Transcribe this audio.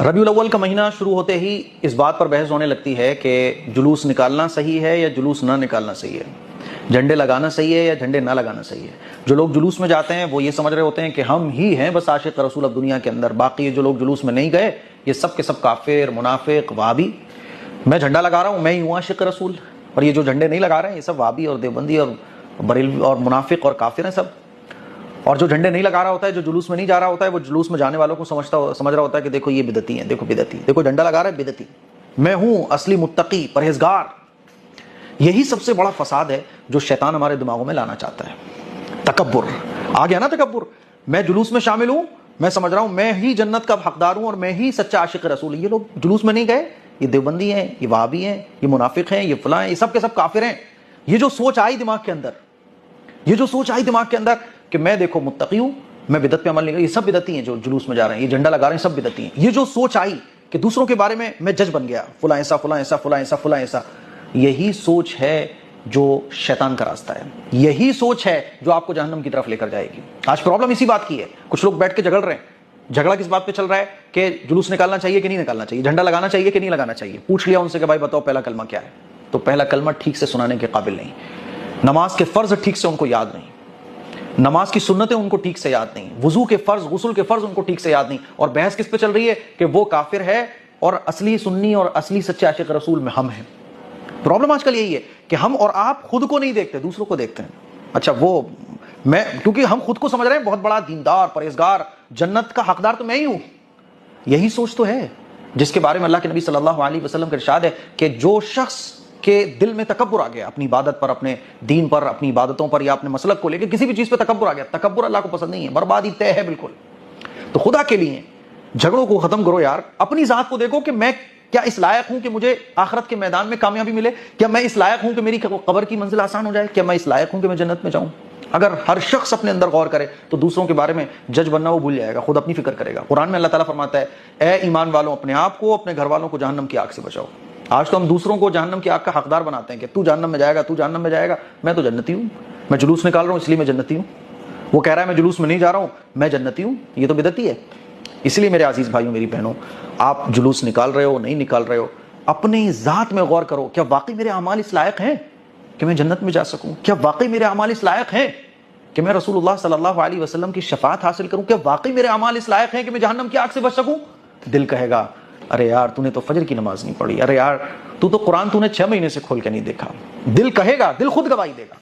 रबीउल अव्वल का महीना शुरू होते ही इस बात पर बहस होने लगती है कि जुलूस निकालना सही है या जुलूस ना निकालना सही है, झंडे लगाना सही है या झंडे ना लगाना सही है। जो लोग जुलूस में जाते हैं वो ये समझ रहे होते हैं कि हम ही हैं बस आशिक रसूल अब दुनिया के अंदर, बाकी जो लोग जुलूस में नहीं गए ये सब के सब काफिर, मुनाफिक, वहाबी। मैं झंडा लगा रहा हूँ, मैं ही हूँ आशिक रसूल, और ये जो झंडे नहीं लगा रहे हैं ये सब वहाबी और देवबंदी और बरेलवी और मुनाफिक और काफिर हैं सब। और जो झंडे नहीं लगा रहा होता है, जो जुलूस में नहीं जा रहा होता है, वो जुलूस में जाने वालों को समझ रहा होता है कि देखो ये बिदती हैं, देखो बिदती, देखो झंडा लगा रहा है बिदती, मैं हूं असली मुत्तकी परहेजगार। यही सबसे बड़ा फसाद है जो शैतान हमारे दिमागों में लाना चाहता है। तकब्बुर आ गया ना, तकब्बुर। मैं जुलूस में शामिल हूं, मैं समझ रहा हूं मैं ही जन्नत का हकदार हूं और मैं ही सच्चा आशिक रसूल। ये लोग जुलूस में नहीं गए, ये देवबंदी हैं, ये वहाबी हैं, ये मुनाफिक हैं, ये फलां हैं, ये सब के सब काफिर हैं। ये जो सोच आई दिमाग के अंदर, ये जो सोच आई दिमाग के अंदर कि मैं देखो मुत्तकी हूं, मैं बिदत पे अमल नहीं कर, ये सब बिदती हैं जो जुलूस में जा रहे हैं, ये झंडा लगा रहे हैं, सब बिदती हैं। ये जो सोच आई कि दूसरों के बारे में मैं जज बन गया, फलां ऐसा, फलां ऐसा, फलां ऐसा, फलां ऐसा, यही सोच है जो शैतान का रास्ता है। यही सोच है जो आपको जहन्नम की तरफ लेकर जाएगी। आज प्रॉब्लम इसी बात की है। कुछ लोग बैठ के झगड़ रहे हैं। झगड़ा किस बात पे चल रहा है कि जुलूस निकालना चाहिए कि नहीं निकालना चाहिए, झंडा लगाना चाहिए कि नहीं लगाना चाहिए। पूछ लिया उनसे कि भाई बताओ पहला कलमा क्या है, तो पहला कलमा ठीक से सुनाने के काबिल नहीं, नमाज के फर्ज ठीक से उनको याद नहीं, नमाज की सुन्नतें उनको ठीक से याद नहीं, वुजू के फर्ज, गुस्ल के फर्ज उनको ठीक से याद नहीं। और बहस किस पे चल रही है कि वो काफिर है और असली सुन्नी और असली सच्चे आशिक रसूल में हम हैं। प्रॉब्लम आजकल यही है कि हम और आप खुद को नहीं देखते, दूसरों को देखते हैं। अच्छा वो मैं, क्योंकि हम खुद को समझ रहे हैं बहुत बड़ा दीनदार, परहेजगार, जन्नत का हकदार तो मैं ही हूं। यही सोच तो है जिसके बारे में अल्लाह के नबी सल्लल्लाहु अलैहि वसल्लम का इरशाद है कि जो शख्स के दिल में तकब्बुर आ गया अपनी इबादत पर, अपने दीन पर, अपनी इबादतों पर या अपने मसलक को लेकर किसी भी चीज पर तकब्बुर आ गया, तकब्बुर अल्लाह को पसंद नहीं है, बर्बादी तय है बिल्कुल। तो खुदा के लिए झगड़ों को खत्म करो यार, अपनी जात को देखो कि मैं क्या इस लायक हूं कि मुझे आखिरत के मैदान में कामयाबी मिले, क्या मैं इस लायक हूं कि मेरी कब्र की मंजिल आसान हो जाए, क्या मैं इस लायक हूं कि मैं जन्नत में जाऊं। अगर हर शख्स अपने अंदर गौर करे तो दूसरों के बारे में जज बनना वो भूल जाएगा, खुद अपनी फिक्र करेगा। कुरान में अल्लाह ताला फरमाता है, ए ईमान वालों अपने आप को, अपने घर वालों को जहन्नम की आग से बचाओ। आज तो हम दूसरों को जहन्नम की आग का हकदार बनाते हैं कि तू जहन्नम में जाएगा, तू जहन्नम में जाएगा। मैं तो जन्नती हूं, मैं जुलूस निकाल रहा हूं इसलिए मैं जन्नती हूं। वो कह रहा है मैं जुलूस में नहीं जा रहा हूं, मैं जन्नती हूं, ये तो बिदती है। इसलिए मेरे अजीज भाइयों, मेरी बहनों, आप जुलूस निकाल रहे हो नहीं निकाल रहे हो, अपनी जात में गौर करो। क्या वाकई मेरे अमाल इस लायक हैं कि मैं जन्नत में जा सकूं? क्या वाकई मेरे अमाल इस लायक हैं कि मैं रसूलुल्लाह सल्लल्लाहु अलैहि वसल्लम की शफाअत हासिल करूं? क्या वाकई मेरे अमाल इस लायक हैं कि मैं जहन्नम की आग से बच सकूं? दिल कहेगा अरे यार तूने तो फजर की नमाज नहीं पढ़ी, अरे यार तू तो कुरान तूने 6 महीने से खोल के नहीं देखा। दिल कहेगा, दिल खुद गवाही देगा।